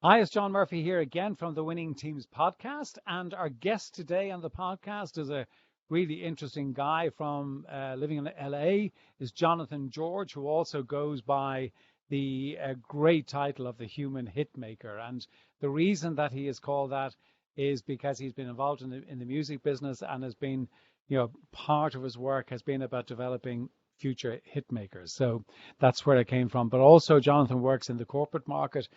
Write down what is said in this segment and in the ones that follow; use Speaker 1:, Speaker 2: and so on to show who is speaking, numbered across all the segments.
Speaker 1: Hi, it's John Murphy here again from the Winning Teams podcast. And our guest today on the podcast is a really interesting guy from living in LA, is Jonathan George, who also goes by the great title of the Human Hitmaker. And the reason that he is called that is because he's been involved in the music business and has been, part of his work has been about developing future hit makers. So that's where it came from. But also Jonathan works in the corporate market.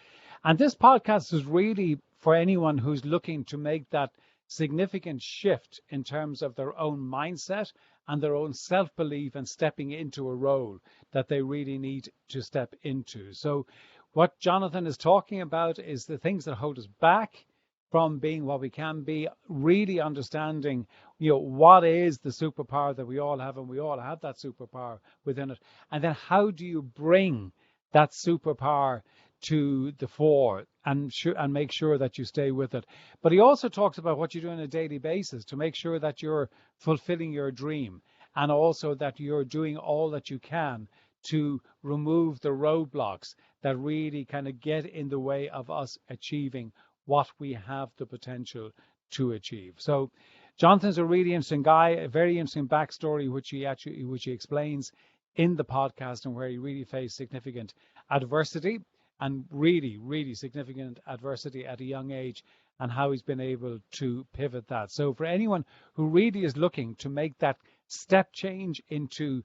Speaker 1: And this podcast is really for anyone who's looking to make that significant shift in terms of their own mindset and their own self-belief and stepping into a role that they really need to step into. So what Jonathan is talking about is the things that hold us back from being what we can be, really understanding, what is the superpower that we all have, and we all have that superpower within it. And then how do you bring that superpower to the fore and make sure that you stay with it. But he also talks about what you do on a daily basis to make sure that you're fulfilling your dream, and also that you're doing all that you can to remove the roadblocks that really kind of get in the way of us achieving what we have the potential to achieve. So Jonathan's a really interesting guy, a very interesting backstory, which he explains in the podcast, and where he really faced significant adversity, and really, really significant adversity at a young age, and how he's been able to pivot that. So for anyone who really is looking to make that step change into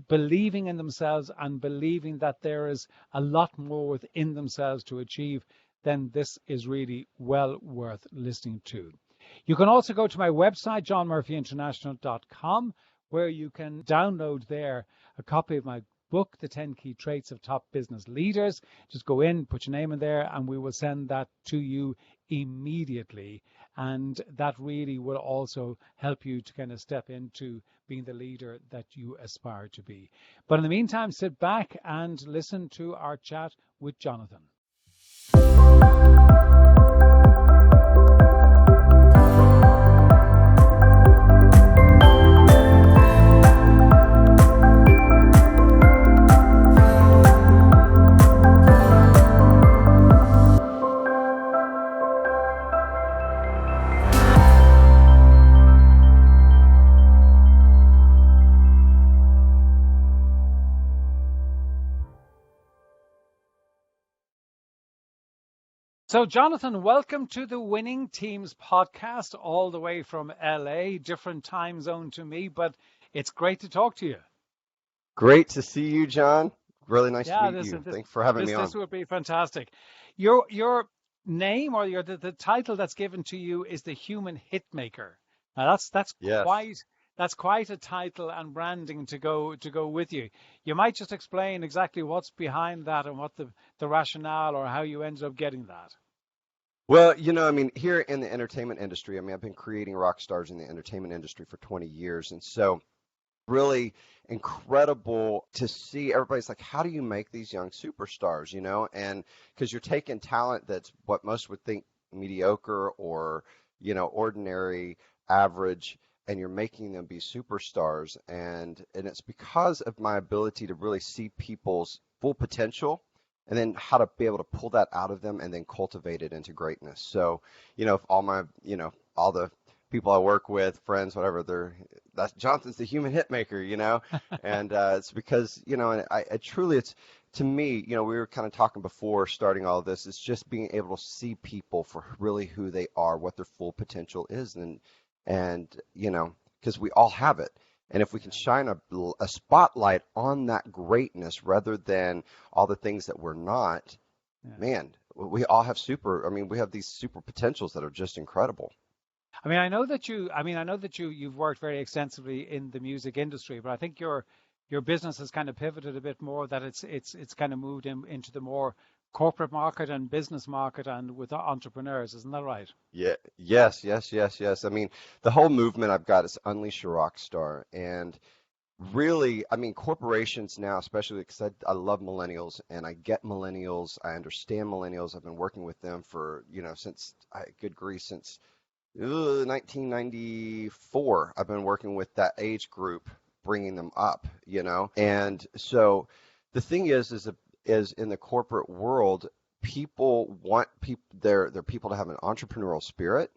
Speaker 1: believing in themselves and believing that there is a lot more within themselves to achieve, then this is really well worth listening to. You can also go to my website, johnmurphyinternational.com, where you can download there a copy of my book, The 10 Key Traits of Top Business Leaders. Just go in, put your name in there, and we will send that to you immediately. And that really will also help you to kind of step into being the leader that you aspire to be. But in the meantime, sit back and listen to our chat with Jonathan. So, Jonathan, welcome to the Winning Teams podcast, all the way from LA, different time zone to me, but it's great to talk to you.
Speaker 2: Great to see you, John. Really nice to meet you. Thanks for having me on.
Speaker 1: This would be fantastic. Your name, or the title that's given to you, is the Human Hitmaker. Now that's
Speaker 2: Yes.
Speaker 1: quite a title and branding to go with you. You might just explain exactly what's behind that and what the rationale, or how you ended up getting that.
Speaker 2: Well, here in the entertainment industry, I've been creating rock stars in the entertainment industry for 20 years. And so really incredible to see everybody's like, how do you make these young superstars, And because you're taking talent that's what most would think mediocre or, ordinary, average, and you're making them be superstars. And it's because of my ability to really see people's full potential, and then how to be able to pull that out of them and then cultivate it into greatness. So, if all my, all the people I work with, friends, whatever, that's Jonathan's the human hit maker, and it's because, and I truly, it's, to me, we were kind of talking before starting all of this, it's just being able to see people for really who they are, what their full potential is, and because we all have it. And if we can shine a spotlight on that greatness rather than all the things that we're not, man, we all have we have these super potentials that are just incredible.
Speaker 1: I know that you've worked very extensively in the music industry, but I think your business has kind of pivoted a bit more, that it's kind of moved into the more corporate market and business market and with entrepreneurs. Isn't that right?
Speaker 2: Yeah. Yes. The whole movement I've got is Unleash Your Rock Star. And really, corporations now, especially because I love millennials and I get millennials. I understand millennials. I've been working with them for, since 1994. I've been working with that age group, bringing them up, And so the thing is in the corporate world, people want they're people to have an entrepreneurial spirit.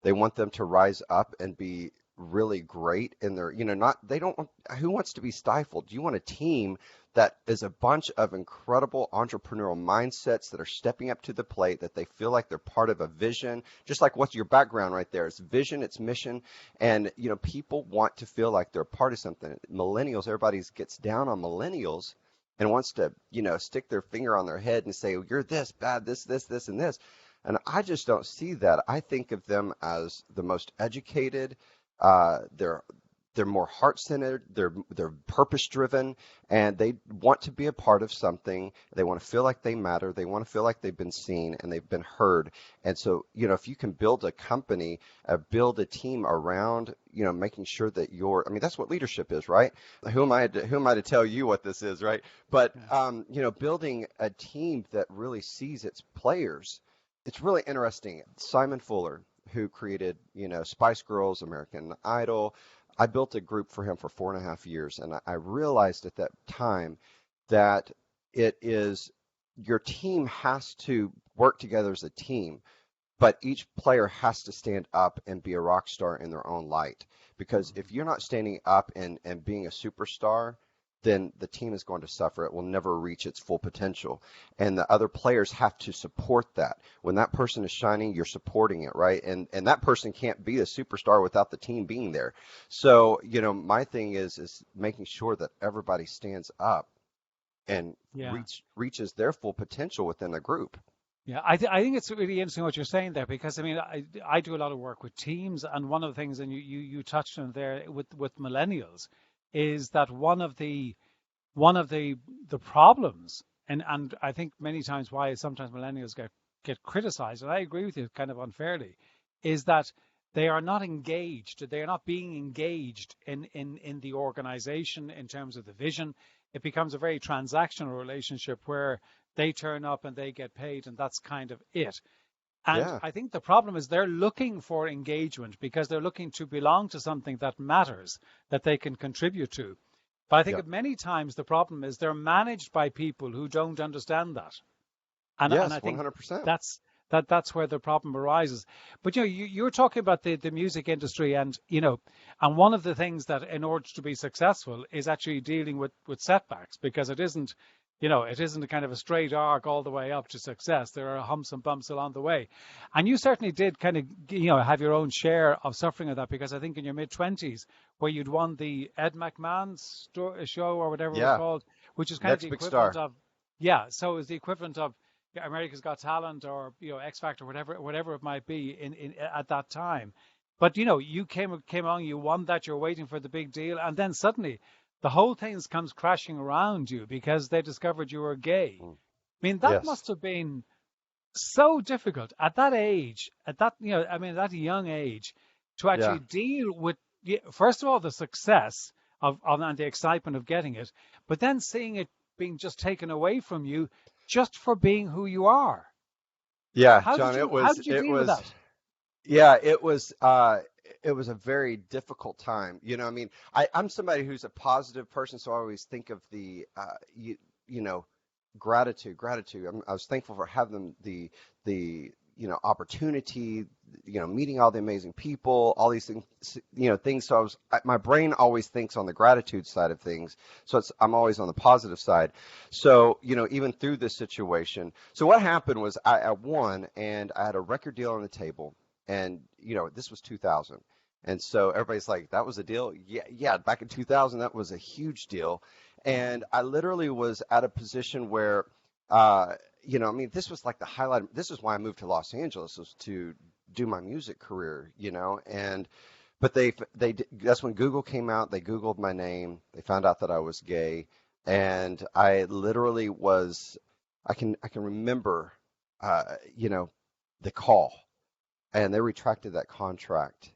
Speaker 2: They want them to rise up and be really great in their, not, they don't want, who wants to be stifled? You want a team that is a bunch of incredible entrepreneurial mindsets that are stepping up to the plate, that they feel like they're part of a vision, just like what's your background right there. It's vision, it's mission. And, people want to feel like they're part of something. Millennials, everybody gets down on millennials and wants to, stick their finger on their head and say, oh, you're this bad, this, and this. And I just don't see that. I think of them as the most educated. They're more heart-centered. They're purpose-driven, and they want to be a part of something. They want to feel like they matter. They want to feel like they've been seen and they've been heard. And so, if you can build a company, build a team around, making sure that that's what leadership is, right? Who am I to tell you what this is, right? But building a team that really sees its players. It's really interesting. Simon Fuller, who created, Spice Girls, American Idol. I built a group for him for 4.5 years, and I realized at that time that it is your team has to work together as a team, but each player has to stand up and be a rock star in their own light. Because if you're not standing up and being a superstar, then the team is going to suffer. It will never reach its full potential. And the other players have to support that. When that person is shining, you're supporting it, right? And that person can't be a superstar without the team being there. So, my thing is making sure that everybody stands up and reaches their full potential within a group.
Speaker 1: Yeah, I think it's really interesting what you're saying there, because I do a lot of work with teams, and one of the things, and you touched on there with millennials, is that one of the problems, and I think many times why sometimes millennials get criticized, and I agree with you kind of unfairly, is that they are not engaged. They are not being engaged in the organization in terms of the vision. It becomes a very transactional relationship where they turn up and they get paid, and that's kind of it. And I think the problem is they're looking for engagement because they're looking to belong to something that matters, that they can contribute to. But I think many times the problem is they're managed by people who don't understand that. And I think
Speaker 2: 100%.
Speaker 1: that's where the problem arises. But you're talking about the music industry, and and one of the things that in order to be successful is actually dealing with setbacks, because it isn't a kind of a straight arc all the way up to success. There are humps and bumps along the way. And you certainly did kind of, have your own share of suffering of that, because I think in your mid-20s, where you'd won the Ed McMahon show or whatever it was called, which is kind of the equivalent of, so it's the equivalent of America's Got Talent or, X Factor, whatever it might be at that time. But, you came along, you won that, you're waiting for the big deal, and then suddenly the whole thing comes crashing around you because they discovered you were gay. I mean, that must have been so difficult at that age, at that young age, to actually deal with, first of all, the success of and the excitement of getting it, but then seeing it being just taken away from you just for being who you are.
Speaker 2: Yeah,
Speaker 1: John, how did you deal with that?
Speaker 2: Yeah, it was a very difficult time. I'm somebody who's a positive person, so I always think of the, gratitude. I was thankful for having the opportunity, meeting all the amazing people, all these things. So my brain always thinks on the gratitude side of things. So I'm always on the positive side. So, even through this situation. So what happened was I won, and I had a record deal on the table. And, this was 2000. And so everybody's like, that was a deal? Yeah, back in 2000, that was a huge deal. And I literally was at a position where, this was like the highlight. This is why I moved to Los Angeles, was to do my music career, but that's when Google came out. They Googled my name. They found out that I was gay. And I literally I can remember, the call. And they retracted that contract.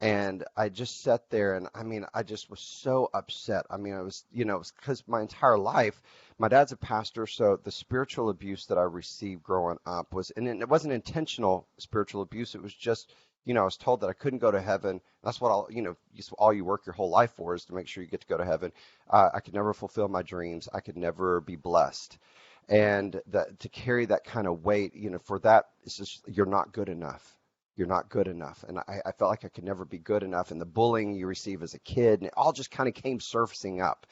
Speaker 2: And I just sat there, and I just was so upset. It was because my entire life, my dad's a pastor, so the spiritual abuse that I received growing up and it wasn't intentional spiritual abuse. It was just, I was told that I couldn't go to heaven. That's what all you work your whole life for, is to make sure you get to go to heaven. I could never fulfill my dreams. I could never be blessed. And to carry that kind of weight, for that, it's just, you're not good enough. You're not good enough. And I felt like I could never be good enough. And the bullying you receive as a kid, and it all just kind of came surfacing up.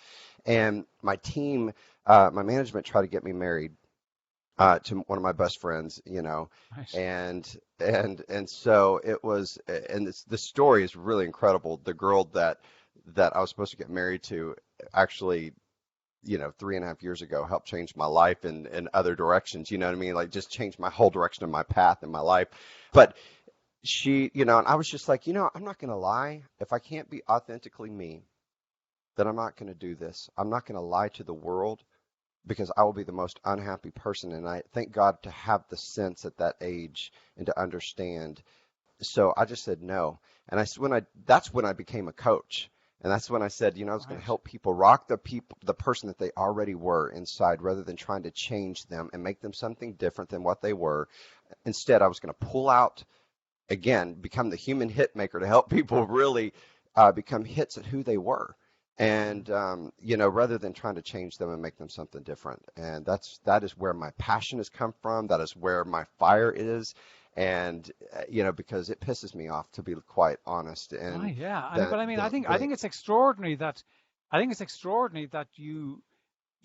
Speaker 2: And my team, my management tried to get me married to one of my best friends,
Speaker 1: Right.
Speaker 2: and so it was, and the story is really incredible. The girl that I was supposed to get married to actually, 3.5 years ago helped change my life in other directions. You know what I mean? Like, just changed my whole direction of my path in my life. But she, and I was just like, I'm not going to lie. If I can't be authentically me, then I'm not going to do this. I'm not going to lie to the world, because I will be the most unhappy person. And I thank God to have the sense at that age and to understand. So I just said no. And that's when I became a coach. And that's when I said, I was going to
Speaker 1: Right.
Speaker 2: help people rock the person that they already were inside, rather than trying to change them and make them something different than what they were. Instead, I was going to pull out, again, become the human hit maker to help people really become hits at who they were. And, rather than trying to change them and make them something different. And that is where my passion has come from. That is where my fire is. And, because it pisses me off, to be quite honest. And
Speaker 1: Right, yeah.
Speaker 2: the,
Speaker 1: But I mean,
Speaker 2: the,
Speaker 1: I
Speaker 2: the,
Speaker 1: think it's extraordinary that you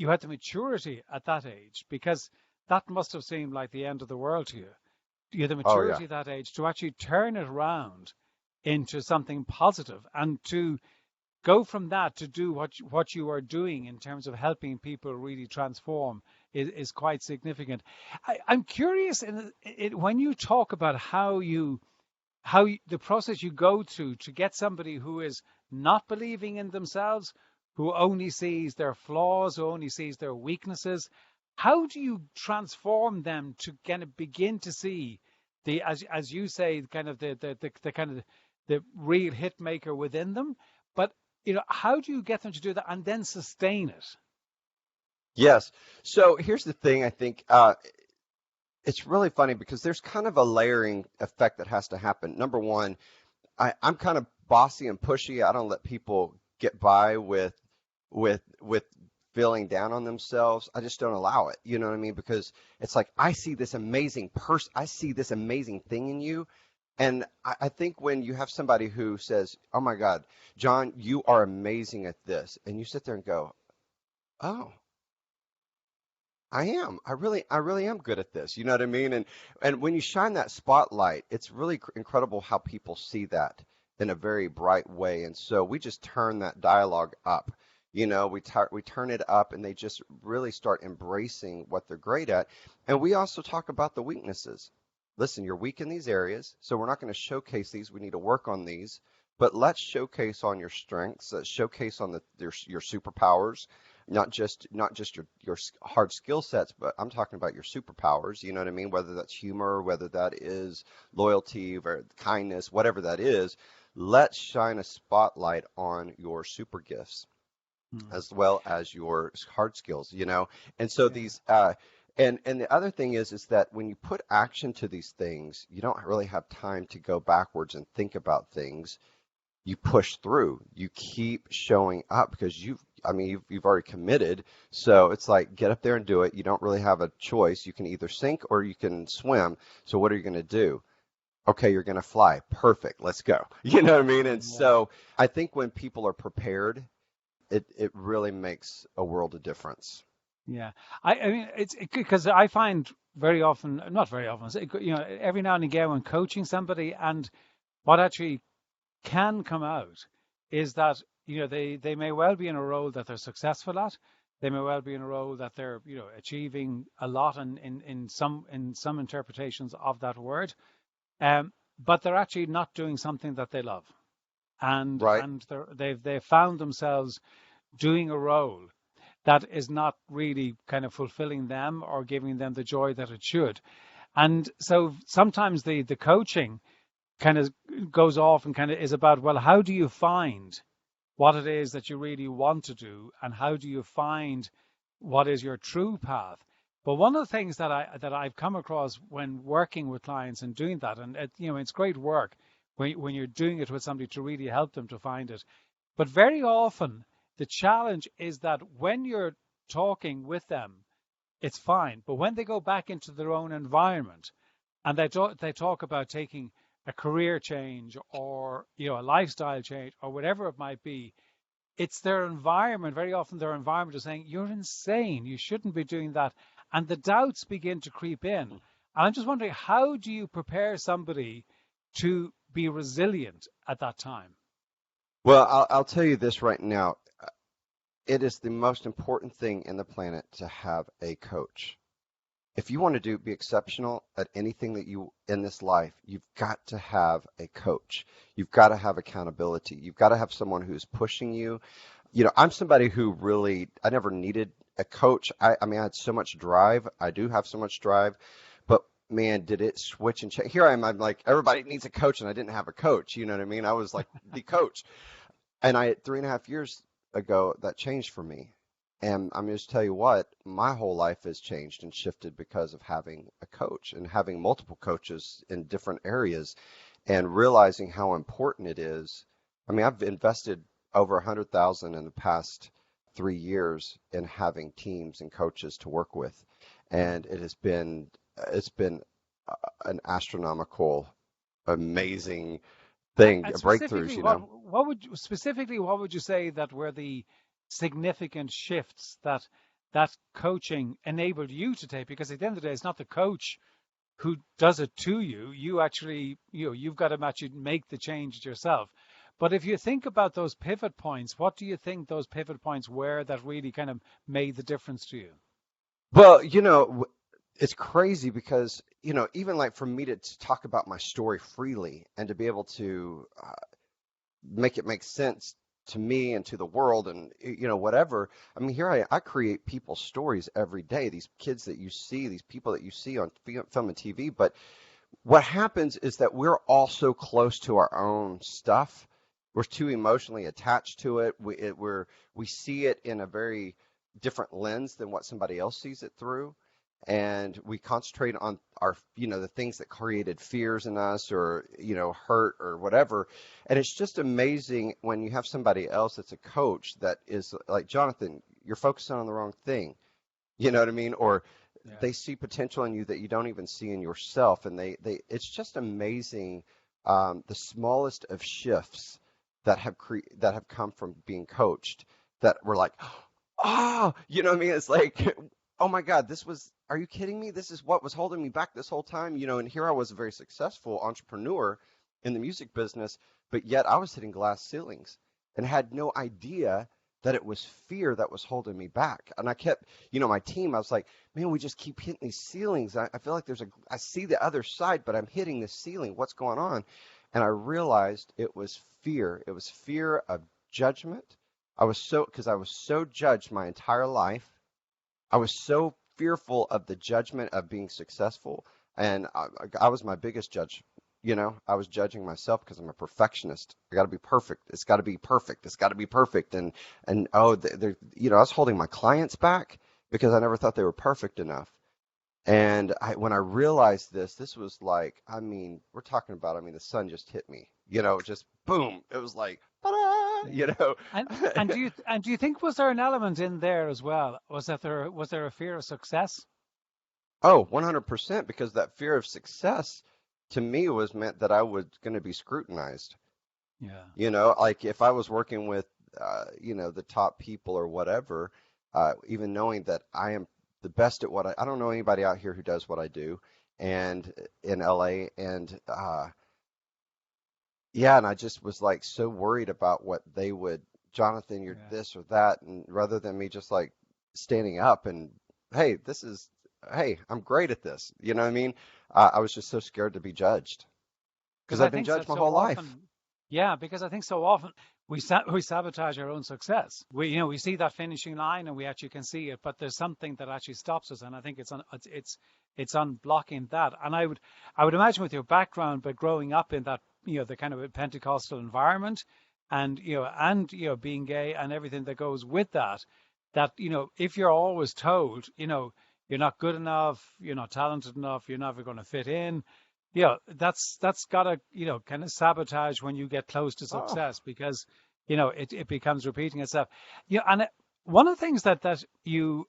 Speaker 1: had the maturity at that age, because that must have seemed like the end of the world to you. You had the
Speaker 2: oh yeah.
Speaker 1: maturity at that age to actually turn it around into something positive, and to go from that to do what you are doing in terms of helping people really transform is quite significant. I'm curious when you talk about the process you go through to get somebody who is not believing in themselves, who only sees their flaws, who only sees their weaknesses. How do you transform them to kind of begin to see as you say, kind of the kind of the real hit maker within them? But how do you get them to do that and then sustain it?
Speaker 2: Yes. So here's the thing. I think it's really funny, because there's kind of a layering effect that has to happen. Number one, I'm kind of bossy and pushy. I don't let people get by with feeling down on themselves. I just don't allow it. You know what I mean? Because it's like, I see this amazing person, I see this amazing thing in you. And I think when you have somebody who says, "Oh my God, John, you are amazing at this," and you sit there and go, "Oh, I am. I really am good at this." You know what I mean? And when you shine that spotlight, it's really incredible how people see that in a very bright way. And so we just turn that dialogue up. We turn it up, and they just really start embracing what they're great at. And we also talk about the weaknesses. Listen, you're weak in these areas, so we're not going to showcase these. We need to work on these. But let's showcase on your strengths. Let's showcase on your superpowers, not just your hard skill sets, but I'm talking about your superpowers. You know what I mean? Whether that's humor, whether that is loyalty or kindness, whatever that is, let's shine a spotlight on your super gifts
Speaker 1: Hmm.
Speaker 2: as well as your hard skills. And so
Speaker 1: Yeah.
Speaker 2: these and the other thing is that when you put action to these things, you don't really have time to go backwards and think about things. You push through. You keep showing up, because you've already committed. So it's like, get up there and do it. You don't really have a choice. You can either sink or you can swim. So what are you going to do? Okay, you're going to fly. Perfect. Let's go. You know what I mean? And
Speaker 1: Yeah.
Speaker 2: so I think when people are prepared, it really makes a world of difference.
Speaker 1: Yeah, I mean it's because I find very often, not very often, every now and again when coaching somebody, and what actually can come out is that they may well be in a role that they're successful at. They may well be in a role that they're achieving a lot in some interpretations of that word, but they're actually not doing something that they love, and
Speaker 2: Right?
Speaker 1: and they've found themselves doing a role that is not really kind of fulfilling them or giving them the joy that it should. And so sometimes the coaching kind of goes off and kind of is about, well, how do you find what it is that you really want to do, and how do you find what is your true path? But one of the things that I've come across when working with clients and doing that, and it's great work when you're doing it with somebody to really help them to find it. But very often the challenge is that when you're talking with them, it's fine. But when they go back into their own environment and they talk about taking a career change or, a lifestyle change or whatever it might be, it's their environment. Very often their environment is saying, you're insane. You shouldn't be doing that. And the doubts begin to creep in. And I'm just wondering, how do you prepare somebody to be resilient at that time?
Speaker 2: Well, I'll tell you this right now. It is the most important thing in the planet to have a coach. If you want to be exceptional at anything that you in this life, you've got to have a coach. You've got to have accountability. You've got to have someone who's pushing you. I'm somebody who really, I never needed a coach. I mean, I had so much drive. I do have so much drive, but man, did it switch and change. Here I am. I'm like, everybody needs a coach, and I didn't have a coach. You know what I mean? I was like the coach. And 3.5 years ago, that changed for me. And I'm just tell you what, my whole life has changed and shifted because of having a coach and having multiple coaches in different areas and realizing how important it is. I mean, I've invested over 100,000 in the past 3 years in having teams and coaches to work with. And it's been an astronomical, amazing thing, breakthroughs,
Speaker 1: What would you say that were the significant shifts that coaching enabled you to take? Because at the end of the day, it's not the coach who does it to you. You actually, you've got to actually make the change yourself. But if you think about those pivot points, what do you think those pivot points were that really kind of made the difference to you?
Speaker 2: Well, it's crazy because, even like for me to talk about my story freely and to be able to make it make sense to me and to the world and, whatever. I mean, here I create people's stories every day, these kids that you see, these people that you see on film and TV. But what happens is that we're all so close to our own stuff. We're too emotionally attached to it. We see it in a very different lens than what somebody else sees it through. And we concentrate on our, the things that created fears in us or, hurt or whatever. And it's just amazing when you have somebody else that's a coach that is like, Jonathan, you're focusing on the wrong thing. You know what I mean? Or they see potential in you that you don't even see in yourself. And it's just amazing. The smallest of shifts that have come from being coached that were like, you know what I mean? It's like, oh my God, are you kidding me? This is what was holding me back this whole time, and here I was a very successful entrepreneur in the music business, but yet I was hitting glass ceilings and had no idea that it was fear that was holding me back. And I kept, my team, I was like, man, we just keep hitting these ceilings. I feel like I see the other side, but I'm hitting the ceiling. What's going on? And I realized it was fear. It was fear of judgment. Because I was so judged my entire life. I was so fearful of the judgment of being successful. And I was my biggest judge. I was judging myself because I'm a perfectionist. I got to be perfect. It's got to be perfect. It's got to be perfect. And I was holding my clients back because I never thought they were perfect enough. And when I realized this was like, we're talking about, the sun just hit me, just boom. It was like,
Speaker 1: And do you think, was there an element in there as well? Was there a fear of success?
Speaker 2: Oh, 100%, because that fear of success to me was meant that I was going to be scrutinized.
Speaker 1: Yeah.
Speaker 2: Like if I was working with, the top people or whatever, even knowing that I am the best at I don't know anybody out here who does what I do and in LA and, and I just was like so worried about what they would, Jonathan, you're this or that. And rather than me just like standing up and, hey, I'm great at this. You know what I mean? I was just so scared to be judged because I've been judged my whole life.
Speaker 1: Yeah, because I think so often we sabotage our own success. We see that finishing line and we actually can see it, but there's something that actually stops us. And I think it's unblocking that. And I would imagine with your background, but growing up in that, the kind of a Pentecostal environment and being gay and everything that goes with that, if you're always told, you're not good enough, you're not talented enough, you're never going to fit in, that's got to, kind of sabotage when you get close to success because, it becomes repeating itself. And one of the things that you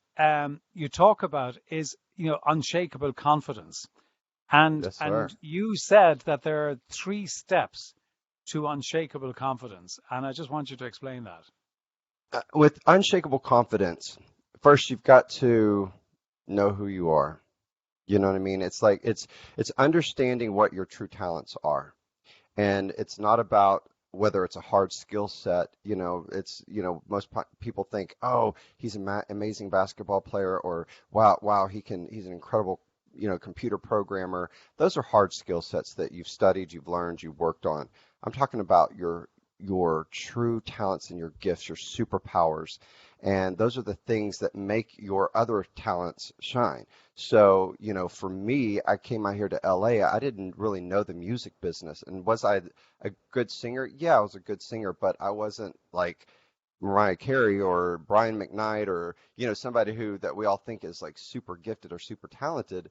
Speaker 1: talk about is, unshakable confidence. And
Speaker 2: Yes, sir.
Speaker 1: and you said that there are 3 steps to unshakable confidence, and I just want you to explain that.
Speaker 2: With unshakable confidence, first you've got to know who you are. You know what I mean? It's like it's understanding what your true talents are. And it's not about whether it's a hard skill set. It's, most people think, oh, he's an amazing basketball player, or wow, he's an incredible, computer programmer. Those are hard skill sets that you've studied, you've learned, you've worked on. I'm talking about your true talents and your gifts, your superpowers. And those are the things that make your other talents shine. So, for me, I came out here to LA. I didn't really know the music business. And was I a good singer? Yeah, I was a good singer, but I wasn't like Mariah Carey or Brian McKnight or, somebody who that we all think is like super gifted or super talented.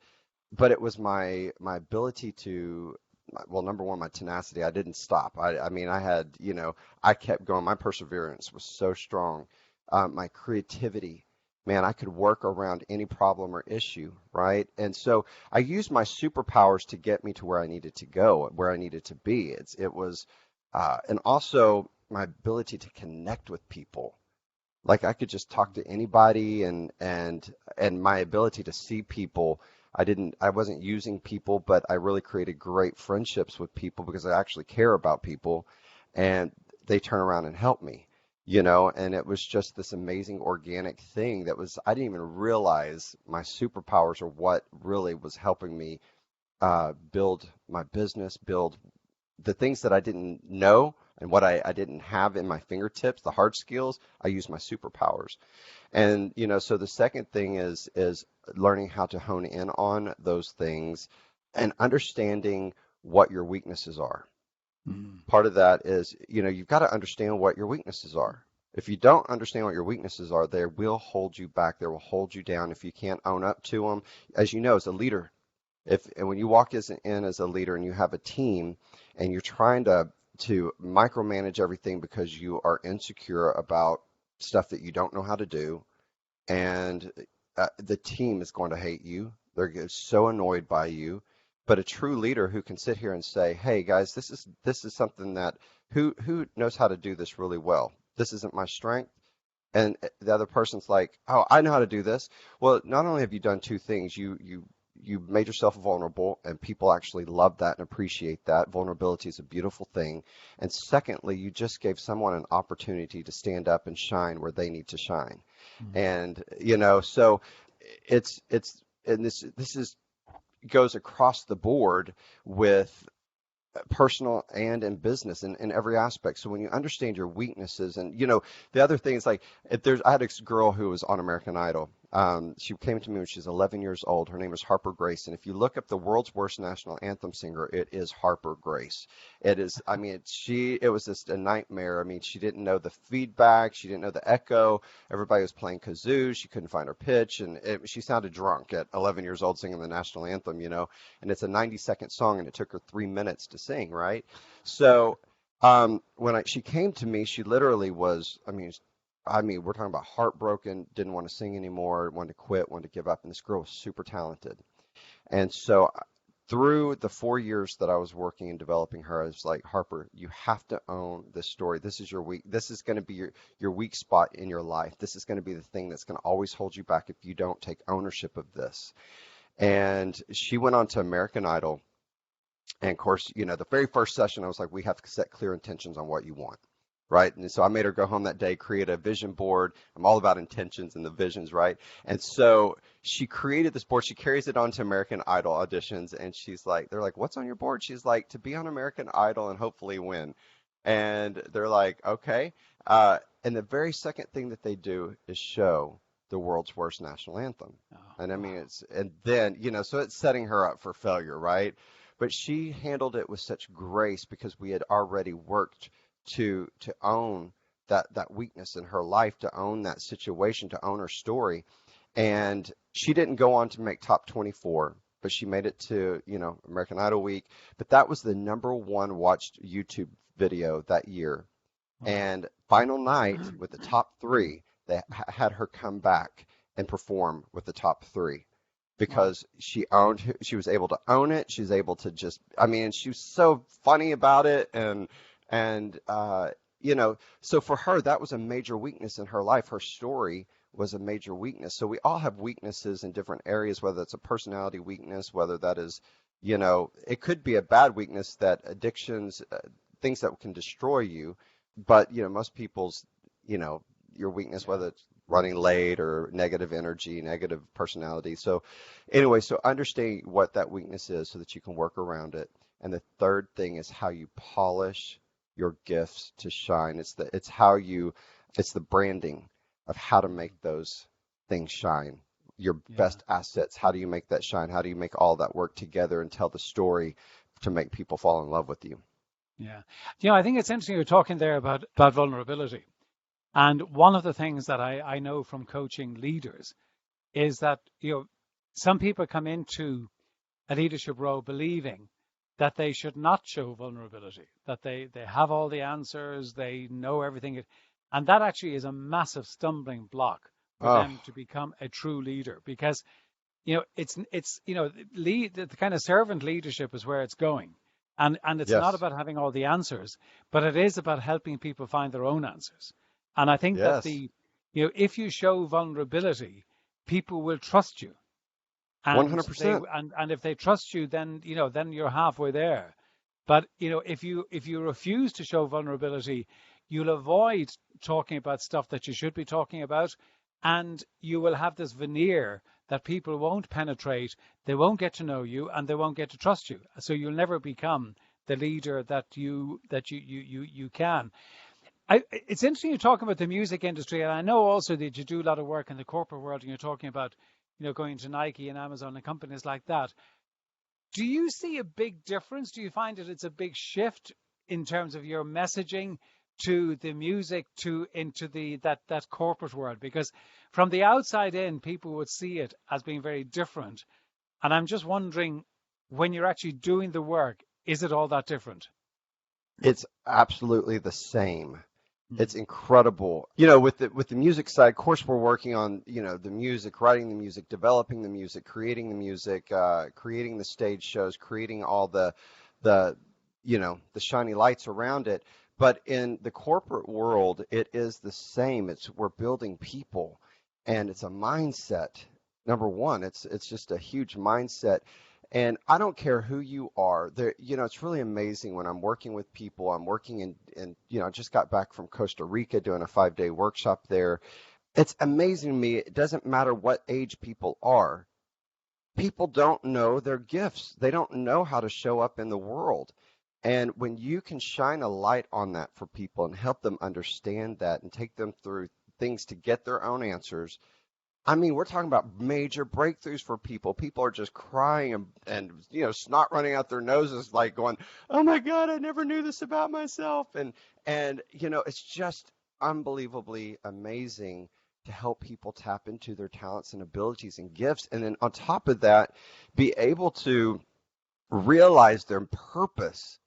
Speaker 2: But it was my ability to, well, number one, my tenacity. I didn't stop. I mean, I had, I kept going. My perseverance was so strong. My creativity, man, I could work around any problem or issue, right? And so I used my superpowers to get me to where I needed to go, where I needed to be. And also my ability to connect with people. Like I could just talk to anybody, and my ability to see people. I wasn't using people, but I really created great friendships with people because I actually care about people, and they turn around and help me, and it was just this amazing organic thing I didn't even realize my superpowers are what really was helping me build my business, build the things that I didn't know and what I didn't have in my fingertips, the hard skills. I use my superpowers. And, so the second thing is learning how to hone in on those things and understanding what your weaknesses are.
Speaker 1: Mm.
Speaker 2: Part of that is, you've got to understand what your weaknesses are. If you don't understand what your weaknesses are, they will hold you back. They will hold you down if you can't own up to them. As you know, as a leader, and when you walk in as a leader and you have a team and you're trying to micromanage everything because you are insecure about stuff that you don't know how to do, and the team is going to hate you. They're so annoyed by you. But a true leader who can sit here and say, "Hey guys, this is something that who knows how to do this really well. This isn't my strength." And the other person's like, "Oh, I know how to do this." Well, not only have you done two things, you made yourself vulnerable, and people actually love that and appreciate that. Vulnerability is a beautiful thing. And secondly, you just gave someone an opportunity to stand up and shine where they need to shine.
Speaker 1: Mm.
Speaker 2: And so it's and this is goes across the board with personal and in business and in every aspect. So when you understand your weaknesses, and the other thing is like, I had a girl who was on American Idol. She came to me when she was 11 years old. Her name is Harper Grace, and if you look up the world's worst national anthem singer, it is Harper Grace. It is. I mean, it was just a nightmare. I mean, she didn't know the feedback, she didn't know the echo. Everybody was playing kazoo. She couldn't find her pitch, and she sounded drunk at 11 years old singing the national anthem. And it's a 90-second song, and it took her 3 minutes to sing, right? So when she came to me, she literally was, I mean, we're talking about heartbroken, didn't want to sing anymore, wanted to quit, wanted to give up, and this girl was super talented. And so through the 4 years that I was working and developing her, I was like, Harper, you have to own this story. This is your weak. This is going to be your weak spot in your life. This is going to be the thing that's going to always hold you back if you don't take ownership of this. And she went on to American Idol. And of course, the very first session, I was like, we have to set clear intentions on what you want. Right. And so I made her go home that day, create a vision board. I'm all about intentions and the visions. Right. And so she created this board. She carries it on to American Idol auditions. And they're like, what's on your board? She's like, to be on American Idol and hopefully win. And they're like, okay. And the very second thing that they do is show the world's worst national anthem.
Speaker 1: Oh,
Speaker 2: And I mean,
Speaker 1: wow.
Speaker 2: and then, so it's setting her up for failure. Right. But she handled it with such grace because we had already worked to own that weakness in her life, to own that situation, to own her story. And she didn't go on to make top 24, but she made it to, American Idol week. But that was the #1 watched YouTube video that year.
Speaker 1: Wow.
Speaker 2: And final night with the top 3, they had her come back and perform with the top three
Speaker 1: Wow.
Speaker 2: because she was able to own it. She was able to just, I mean, she was so funny about it. And so for her, that was a major weakness in her life. Her story was a major weakness. So we all have weaknesses in different areas, whether it's a personality weakness, whether that is, it could be a bad weakness, that addictions, things that can destroy you. But, most people's, your weakness,
Speaker 1: Yeah.
Speaker 2: whether it's running late or negative energy, negative personality. So anyway, so understanding what that weakness is so that you can work around it. And the third thing is how you polish your gifts to shine. It's the branding of how to make those things shine. Your
Speaker 1: Yeah.
Speaker 2: best assets. How do you make that shine? How do you make all that work together and tell the story to make people fall in love with you?
Speaker 1: Yeah. I think it's interesting you're talking there about vulnerability. And one of the things that I know from coaching leaders is that, some people come into a leadership role believing that they should not show vulnerability, that they have all the answers, they know everything. And that actually is a massive stumbling block for
Speaker 2: Oh,
Speaker 1: them to become a true leader because, the kind of servant leadership is where it's going. And it's not
Speaker 2: yes.
Speaker 1: about having all the answers, but it is about helping people find their own answers. And I think that
Speaker 2: Yes.
Speaker 1: if you show vulnerability, people will trust you. And they
Speaker 2: 100%.
Speaker 1: and if they trust you, then you're halfway there. But if you refuse to show vulnerability, you'll avoid talking about stuff that you should be talking about, and you will have this veneer that people won't penetrate, they won't get to know you, and they won't get to trust you. So you'll never become the leader that you can. It's interesting you talk about the music industry, and I know also that you do a lot of work in the corporate world, and you're talking about, going to Nike and Amazon and companies like that. Do you see a big difference? Do you find that it's a big shift in terms of your messaging to the music to into that corporate world? Because from the outside in, people would see it as being very different. And I'm just wondering, when you're actually doing the work, is it all that different?
Speaker 2: It's absolutely the same.
Speaker 1: Mm.
Speaker 2: It's incredible. With the music side, of course, we're working on, the music, writing the music, developing the music, creating the music, creating the stage shows, creating all the, the shiny lights around it. But in the corporate world, it is the same. We're building people, and it's a mindset. Number one, it's just a huge mindset. And I don't care who you are. It's really amazing when I'm working with people. I'm working I just got back from Costa Rica doing a 5-day workshop there. It's amazing to me. It doesn't matter what age people are. People don't know their gifts. They don't know how to show up in the world. And when you can shine a light on that for people and help them understand that and take them through things to get their own answers, I mean, we're talking about major breakthroughs for people. People are just crying and snot running out their noses, like going, "Oh my God, I never knew this about myself." And it's just unbelievably amazing to help people tap into their talents and abilities and gifts. And then on top of that, be able to realize their purpose.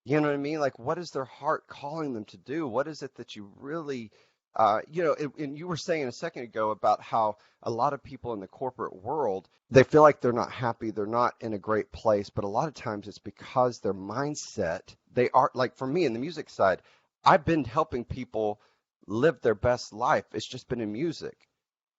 Speaker 2: You know what I mean? Like, what is their heart calling them to do? What is it that you really, and you were saying a second ago about how a lot of people in the corporate world, they feel like they're not happy, they're not in a great place, but a lot of times it's because their mindset, they are, like for me in the music side, I've been helping people live their best life. It's just been in music,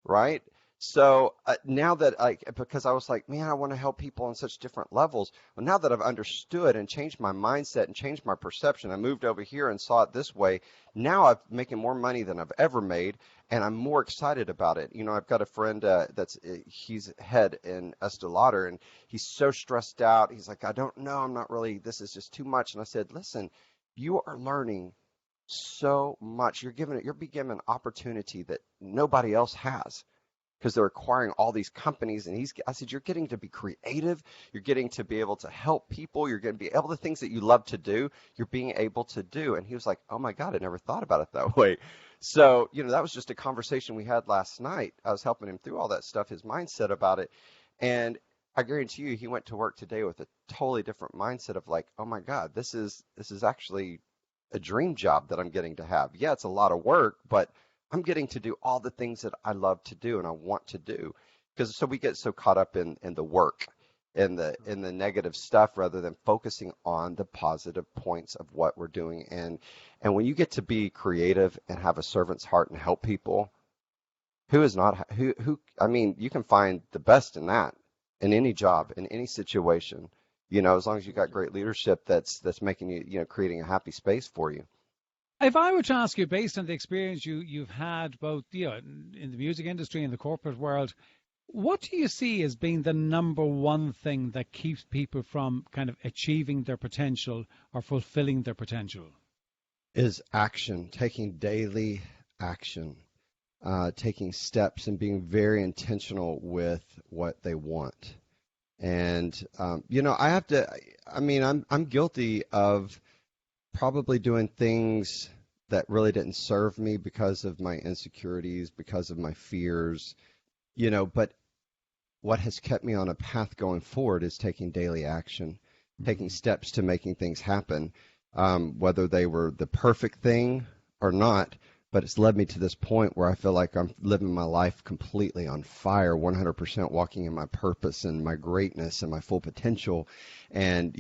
Speaker 2: right? So now that because I was like, man, I want to help people on such different levels. Well, now that I've understood and changed my mindset and changed my perception, I moved over here and saw it this way. Now I'm making more money than I've ever made, and I'm more excited about it. I've got a friend he's head in Estee Lauder, and he's so stressed out. He's like, I don't know, I'm not really, this is just too much. And I said, listen, you are learning so much. You're being given an opportunity that nobody else has because they're acquiring all these companies. And I said, you're getting to be creative. You're getting to be able to help people. You're going to be able the things that you love to do. You're being able to do. And he was like, oh my God, I never thought about it that way. So, that was just a conversation we had last night. I was helping him through all that stuff, his mindset about it. And I guarantee you, he went to work today with a totally different mindset of like, oh my God, this is actually a dream job that I'm getting to have. Yeah, it's a lot of work, but I'm getting to do all the things that I love to do and I want to do. Because so we get so caught up in the work, in the negative stuff, rather than focusing on the positive points of what we're doing. And when you get to be creative and have a servant's heart and help people, who is not who I mean, you can find the best in that in any job, in any situation. As long as you got great leadership that's making you, creating a happy space for you.
Speaker 1: If I were to ask you, based on the experience you've had both, in the music industry and the corporate world, what do you see as being the number one thing that keeps people from kind of achieving their potential or fulfilling their potential?
Speaker 2: Is action, taking daily action, taking steps and being very intentional with what they want. And I'm guilty of probably doing things that really didn't serve me because of my insecurities, because of my fears, but what has kept me on a path going forward is taking daily action, taking steps to making things happen, whether they were the perfect thing or not. But it's led me to this point where I feel like I'm living my life completely on fire, 100% walking in my purpose and my greatness and my full potential. And,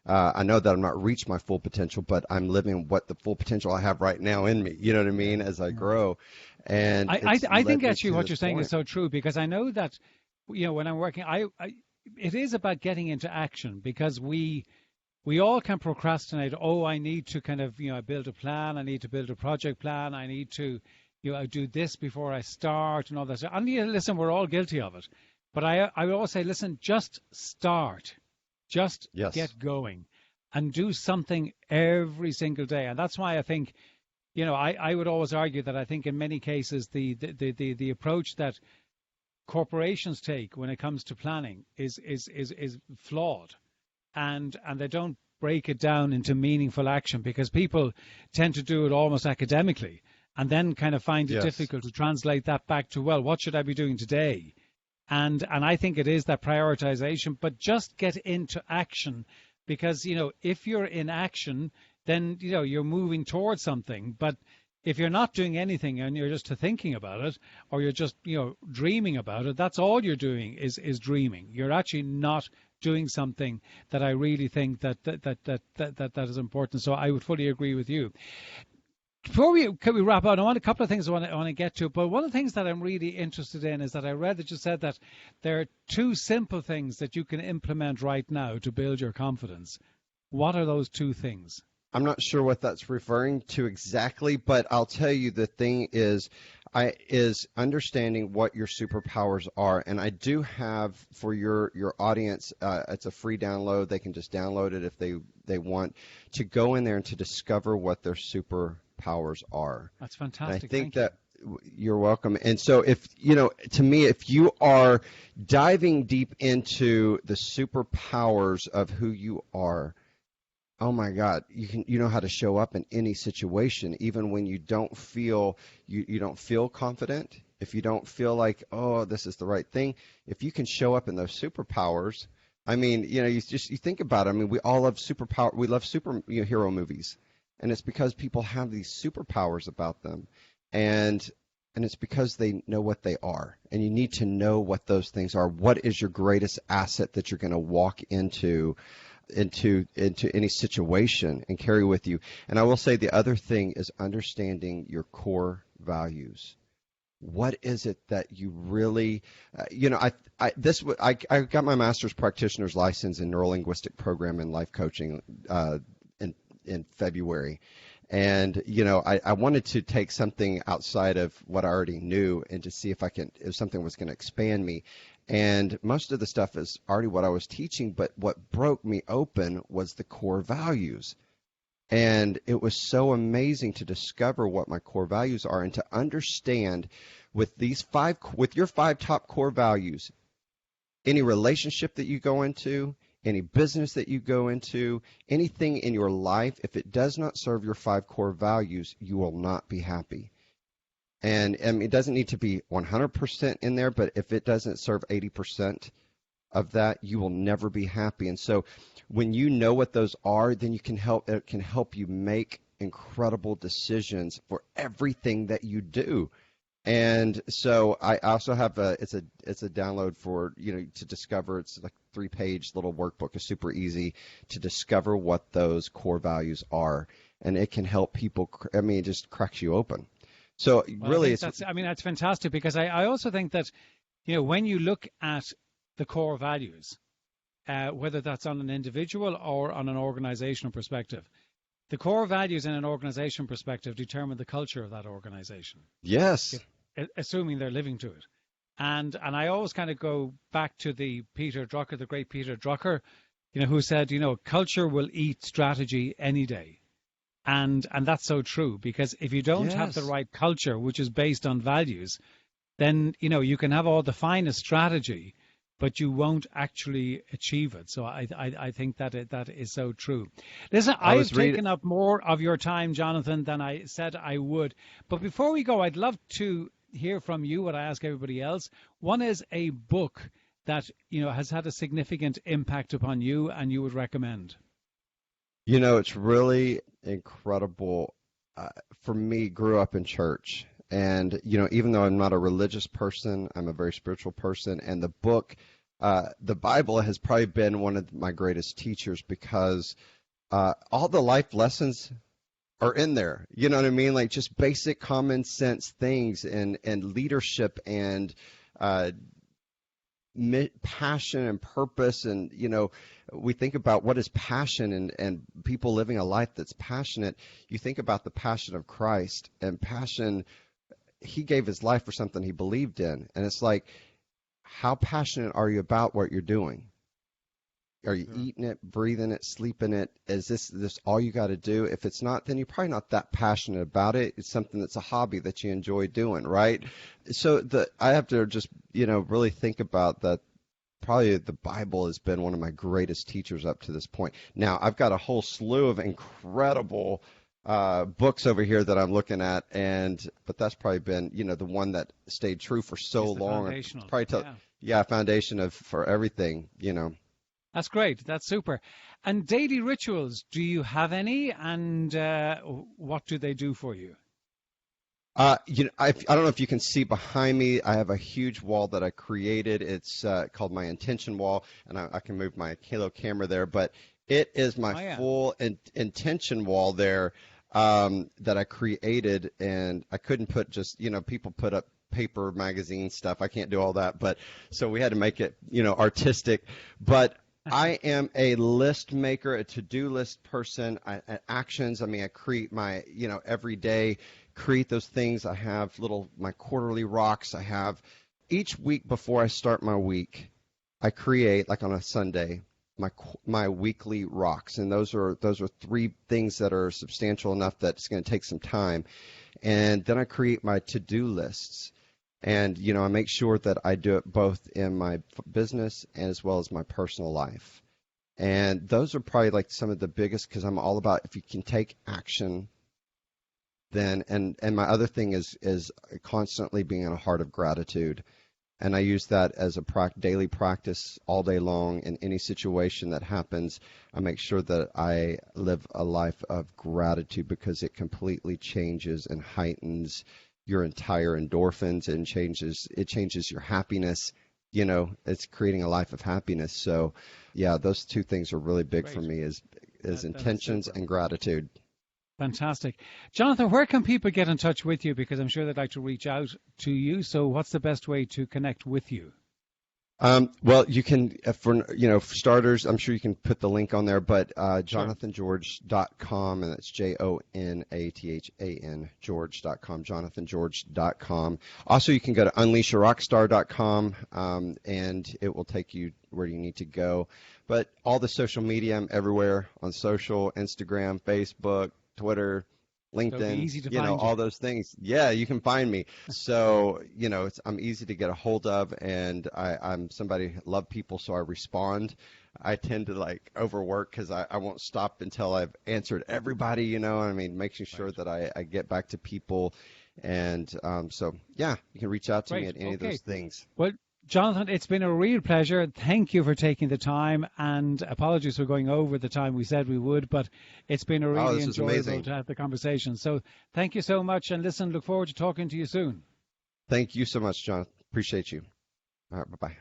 Speaker 2: I know that I'm not reached my full potential, but I'm living what the full potential I have right now in me, you know what I mean, as I grow. And
Speaker 1: I think actually what you're saying is so true, because I know that, when I'm working, it is about getting into action, because we all can procrastinate. Oh, I need to kind of, build a plan. I need to build a project plan. I need to, do this before I start and all that. And listen, we're all guilty of it. But I would always say, listen, just start. Just get going and do something every single day. And that's why I think, I would always argue that I think in many cases the approach that corporations take when it comes to planning is flawed. And they don't break it down into meaningful action, because people tend to do it almost academically and then kind of find it difficult to translate that back to, well, what should I be doing today? And I think it is that prioritization, but just get into action, because, if you're in action, then, you're moving towards something. But if you're not doing anything and you're just thinking about it, or you're just, dreaming about it, that's all you're doing is dreaming. You're actually not doing something that I really think that is important. So I would fully agree with you. Before we wrap up, I want a couple of things I want to get to. But one of the things that I'm really interested in is that I read that you said that there are two simple things that you can implement right now to build your confidence. What are those two things?
Speaker 2: I'm not sure what that's referring to exactly, but I'll tell you the thing is understanding what your superpowers are. And I do have for your audience, it's a free download. They can just download it if they want to go in there and to discover what their superpowers are.
Speaker 1: That's fantastic.
Speaker 2: And I think that you're welcome. And so to me, if you are diving deep into the superpowers of who you are, oh my God, you know how to show up in any situation, even when you don't feel you don't feel confident, if you don't feel like, oh, this is the right thing. If you can show up in those superpowers, I mean, you think about it. I mean, we all love superpower. We love superhero movies, and it's because people have these superpowers about them, and it's because they know what they are. And you need to know what those things are. What is your greatest asset that you're going to walk into any situation and carry with you? And I will say the other thing is understanding your core values. What is it that you really, I got my master's practitioner's license in neurolinguistic program and life coaching in February. And, I wanted to take something outside of what I already knew and to see if something was going to expand me. And most of the stuff is already what I was teaching, but what broke me open was the core values. And it was so amazing to discover what my core values are and to understand with your 5 top core values, any relationship that you go into, any business that you go into, anything in your life, if it does not serve your 5 core values, you will not be happy. And it doesn't need to be 100% in there, but if it doesn't serve 80% of that, you will never be happy. And so when you know what those are, then it can help you make incredible decisions for everything that you do. And so I also have it's a download for, to discover. It's like 3-page little workbook. It's super easy to discover what those core values are, and it can help people. I mean, it just cracks you open. So really,
Speaker 1: that's fantastic, because I also think that, when you look at the core values, whether that's on an individual or on an organizational perspective, the core values in an organization perspective determine the culture of that organization.
Speaker 2: Yes.
Speaker 1: Assuming they're living to it. And I always kind of go back to the great Peter Drucker, who said, culture will eat strategy any day. And that's so true, because if you don't have the right culture, which is based on values, then, you can have all the finest strategy, but you won't actually achieve it. So I think that is so true. Listen, I've taken up more of your time, Jonathan, than I said I would. But before we go, I'd love to hear from you what I ask everybody else. One is a book that, has had a significant impact upon you and you would recommend.
Speaker 2: It's really incredible. For me, grew up in church. And, even though I'm not a religious person, I'm a very spiritual person. And the book, the Bible, has probably been one of my greatest teachers, because all the life lessons are in there. You know what I mean? Like just basic common sense things, and leadership, and passion and purpose. And, we think about what is passion, and people living a life that's passionate. You think about the passion of Christ, and passion, he gave his life for something he believed in. And it's like, how passionate are you about what you're doing? Are you eating it, breathing it, sleeping it? Is this all you got to do? If it's not, then you're probably not that passionate about it. It's something that's a hobby that you enjoy doing, right? So I have to just, really think about that. Probably the Bible has been one of my greatest teachers up to this point. Now, I've got a whole slew of incredible books over here that I'm looking at, but that's probably been, the one that stayed true for so long. It's probably foundation for everything,
Speaker 1: That's great. That's super. And daily rituals, do you have any? And what do they do for you?
Speaker 2: I don't know if you can see behind me. I have a huge wall that I created. It's called my intention wall, and I can move my Halo camera there. But it is my full intention wall there that I created, and I couldn't put just, people put up paper magazine stuff. I can't do all that, but so we had to make it, artistic. But I am a list maker, a to-do list person. Actions. I mean, I create my, every day, create those things. I have my quarterly rocks. I have each week before I start my week, I create, like on a Sunday, my weekly rocks, and those are 3 things that are substantial enough that it's going to take some time. And then I create my to-do lists. And, I make sure that I do it both in my business as well as my personal life. And those are probably like some of the biggest, because I'm all about, if you can take action, then, and my other thing is constantly being in a heart of gratitude. And I use that as a daily practice all day long. In any situation that happens, I make sure that I live a life of gratitude, because it completely changes and heightens your entire endorphins, and it changes your happiness. It's creating a life of happiness. So yeah, those 2 things are really big for me, is intentions and gratitude.
Speaker 1: Fantastic. Jonathan, where can people get in touch with you? Because I'm sure they'd like to reach out to you. So what's the best way to connect with you?
Speaker 2: Well, you can, for starters, I'm sure you can put the link on there, but jonathangeorge.com, and that's JONATHAN George.com, jonathangeorge.com. Also, you can go to unleasharockstar.com, and it will take you where you need to go. But all the social media, I'm everywhere on social, Instagram, Facebook, Twitter, LinkedIn, all those things. Yeah, you can find me. So, I'm easy to get a hold of, and I'm somebody who love people, so I respond. I tend to overwork, because I won't stop until I've answered everybody, making sure that I get back to people. And so, yeah, you can reach out to me at any of those things.
Speaker 1: Well, Jonathan, it's been a real pleasure. Thank you for taking the time, and apologies for going over the time we said we would, but it's been a really
Speaker 2: This was
Speaker 1: enjoyable
Speaker 2: amazing.
Speaker 1: to have the conversation. So thank you so much, and listen, look forward to talking to you soon.
Speaker 2: Thank you so much, John. Appreciate you. All right, bye-bye.